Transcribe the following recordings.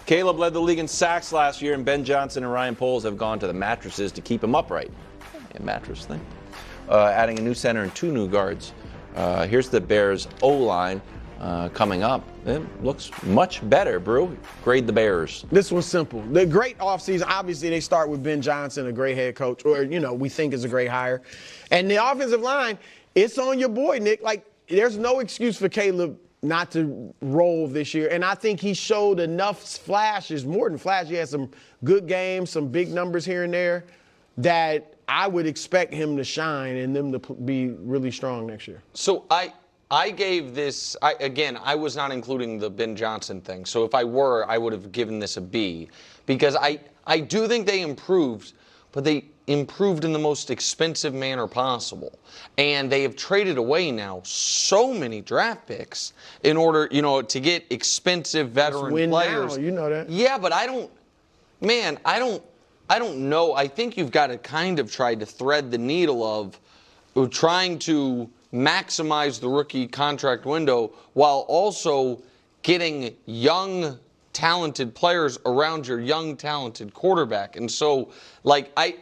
Caleb led the league in sacks last year, and Ben Johnson and Ryan Poles have gone to the mattresses to keep him upright. A mattress thing. Adding a new center and 2 new guards. Here's the Bears O-line coming up. It looks much better, Brew. Grade the Bears. This was simple. The great offseason, obviously they start with Ben Johnson, a great head coach, or, we think is a great hire. And the offensive line, it's on your boy, Nick. Like, there's no excuse for Caleb not to roll this year. And I think he showed enough flashes, more than flash. He had some good games, some big numbers here and there, that I would expect him to shine and them to be really strong next year. So I gave this, I was not including the Ben Johnson thing. So if I were, I would have given this a B. Because I do think they improved, but they improved in the most expensive manner possible. And they have traded away now so many draft picks in order, to get expensive veteran players. Now, you know that. Yeah, but I don't know. I think you've got to kind of try to thread the needle of trying to maximize the rookie contract window while also getting young, talented players around your young, talented quarterback. And so,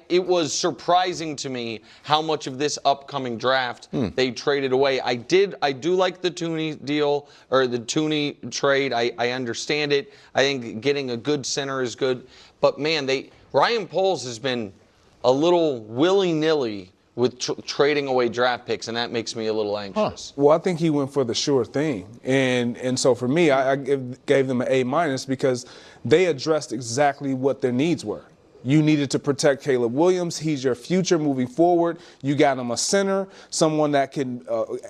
it was surprising to me how much of this upcoming draft they traded away. I do like the Tooney deal, or the Tooney trade. I understand it. I think getting a good center is good. But, man, Ryan Poles has been a little willy-nilly with trading away draft picks, and that makes me a little anxious. Well, I think he went for the sure thing. And so for me, I gave them an A- because they addressed exactly what their needs were. You needed to protect Caleb Williams. He's your future moving forward. You got him a center, someone that can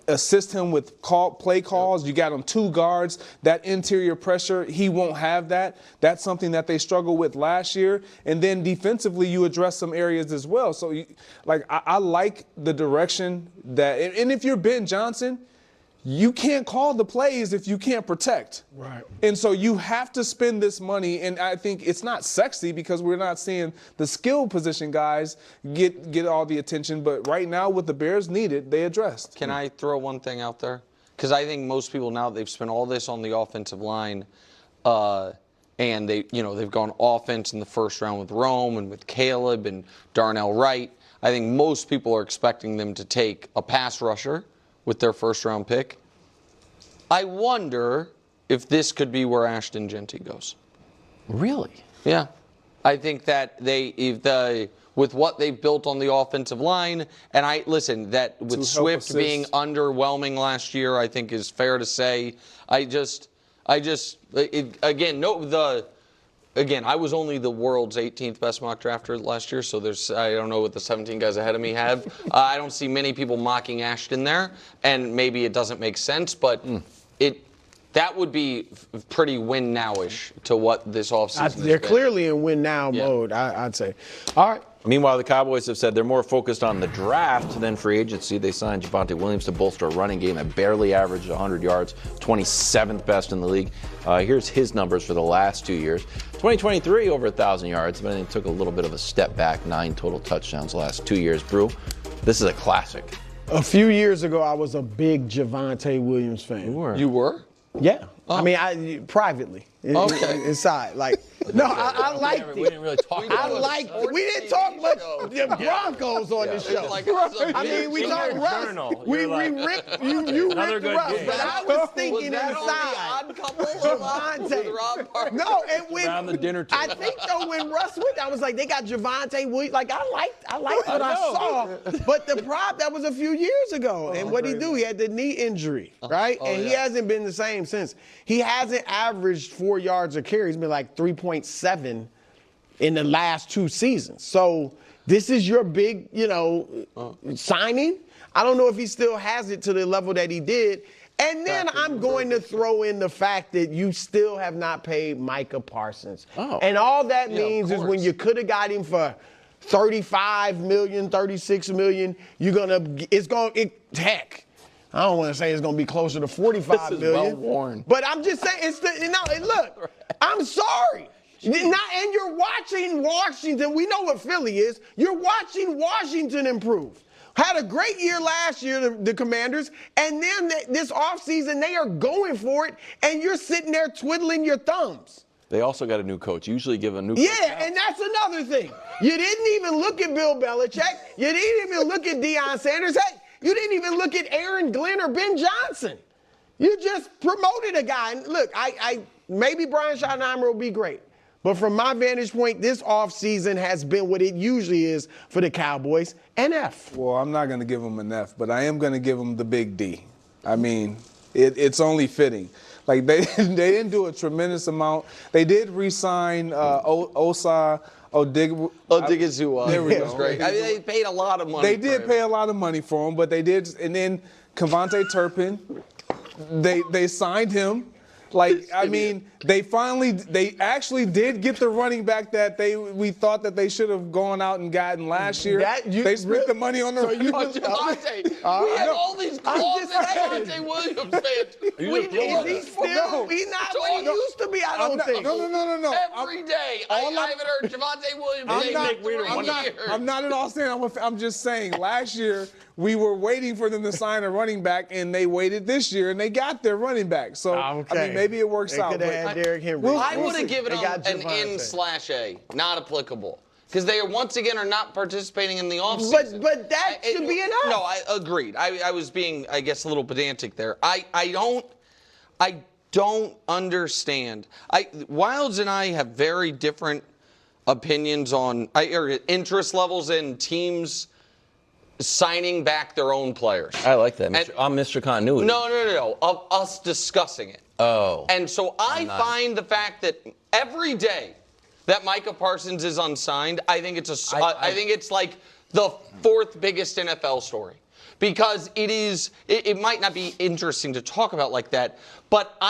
assist him with play calls. You got him 2 guards. That interior pressure, he won't have that. That's something that they struggled with last year. And then defensively, you address some areas as well. So, I like the direction that – and if you're Ben Johnson – you can't call the plays if you can't protect. Right. And so you have to spend this money, and I think it's not sexy because we're not seeing the skill position guys get all the attention. But right now, what the Bears needed, they addressed. Can I throw one thing out there? Because I think most people now, they've spent all this on the offensive line, and they've gone offense in the first round with Rome and with Caleb and Darnell Wright. I think most people are expecting them to take a pass rusher with their first-round pick. I wonder if this could be where Ashton Jeanty goes. Really? Yeah. I think that with what they've built on the offensive line, and with Swift being underwhelming last year, I think is fair to say. Again, I was only the world's 18th best mock drafter last year, so I don't know what the 17 guys ahead of me have. I don't see many people mocking Ashton there, and maybe it doesn't make sense, but that would be pretty win-now-ish to what this offseason has been. They're clearly in win-now mode, I'd say. All right. Meanwhile, the Cowboys have said they're more focused on the draft than free agency. They signed Javonte Williams to bolster a running game that barely averaged 100 yards, 27th best in the league. Here's his numbers for the last 2 years. 2023, over 1,000 yards, but then he took a little bit of a step back, 9 total touchdowns the last 2 years. Brew, this is a classic. A few years ago, I was a big Javonte Williams fan. You were? Yeah. Oh. I mean, privately. Inside. I liked it. We didn't really talk about it. We didn't talk much the Broncos on this show. We talked Russ. We ripped you ripped Russ, but I was thinking inside. Javonte. No, and when around the dinner table. I think though when Russ went, I was like, they got Javonte Williams. I liked what I saw. But the prop, that was a few years ago. And what he do? He had the knee injury, right? He hasn't been the same since. He hasn't averaged 4 yards a carry. He's been like 3.7 in the last 2 seasons. So this is your big, signing. I don't know if he still has it to the level that he did. And then I'm going to throw in the fact that you still have not paid Micah Parsons. Oh. And all that means is when you could have got him for $35 million, $36 million, heck. I don't want to say it's going to be closer to $45 million. Well-worn. But I'm just saying, look, I'm sorry. And you're watching Washington. We know what Philly is. You're watching Washington improve. Had a great year last year, the Commanders, and then this offseason, they are going for it, and you're sitting there twiddling your thumbs. They also got a new coach. Usually give a new coach. Yeah, and that's another thing. You didn't even look at Bill Belichick. You didn't even look at Deion Sanders. Hey, you didn't even look at Aaron Glenn or Ben Johnson. You just promoted a guy. And look, I maybe Brian Schottenheimer will be great. But from my vantage point, this offseason has been what it usually is for the Cowboys, an F. Well, I'm not going to give them an F, but I am going to give them the big D. I mean, it's only fitting. Like, they didn't do a tremendous amount. They did re-sign Osa Odigizua. There we go. Was great. I mean, they paid a lot of money. They did pay a lot of money for him, but they did. And then Kevontae Turpin, they signed him. Like, I mean, they actually did get the running back that we thought that they should have gone out and gotten last year. They spent the money on the running back. Javonte. We have all these closet Javonte Williams fans. Is he still? He's not what he used to be, I don't think. No. Every day, I haven't heard Javonte Williams say I'm not at all saying, I'm just saying, last year we were waiting for them to sign a running back, and they waited this year, and they got their running back. So, I mean, maybe it works out. Could have had Derrick Henry. I would have given them an N/A, not applicable. Because they, once again, are not participating in the offseason. But that should be enough. No, I agreed. I was being, I guess, a little pedantic there. I don't understand. Wilds and I have very different opinions on or interest levels in teams signing back their own players. I like that. I'm Mr. Continuity. No. Of us discussing it. Oh. And so I find the fact that every day that Micah Parsons is unsigned, I think it's like the fourth biggest NFL story. Because it might not be interesting to talk about like that, but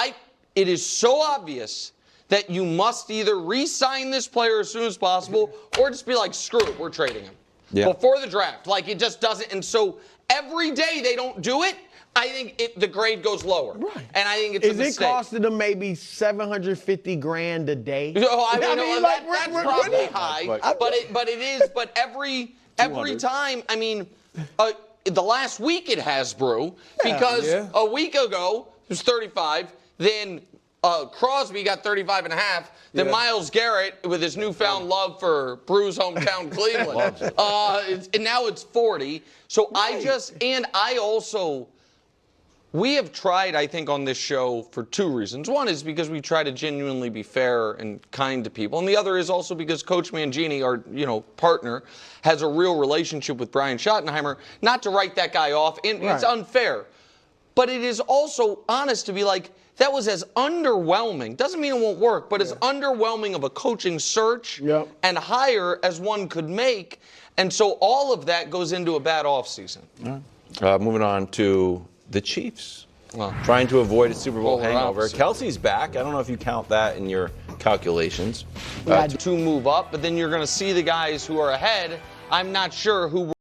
it is so obvious that you must either re-sign this player as soon as possible or just be like, screw it, we're trading him. Yeah. Before the draft. Like, it just doesn't. And so every day they don't do it, I think the grade goes lower. Right. And I think it's a mistake. Is it costing them maybe $750,000 a day? No, that's probably high. But it is. But every time, I mean, the last week it has, Brew, because a week ago it was 35. Then Crosby got 35 and a half. Then Myles Garrett, with his newfound love for Brew's hometown, Cleveland, and now it's 40. So we have tried, I think, on this show for two reasons. One is because we try to genuinely be fair and kind to people, and the other is also because Coach Mangini, our partner, has a real relationship with Brian Schottenheimer. Not to write that guy off, and it's unfair, but it is also honest to be like, that was as underwhelming, doesn't mean it won't work, but as underwhelming of a coaching search and hire as one could make. And so all of that goes into a bad offseason. Moving on to the Chiefs. Trying to avoid a Super Bowl hangover. Kelsey's back. I don't know if you count that in your calculations. To move up, but then you're going to see the guys who are ahead. I'm not sure who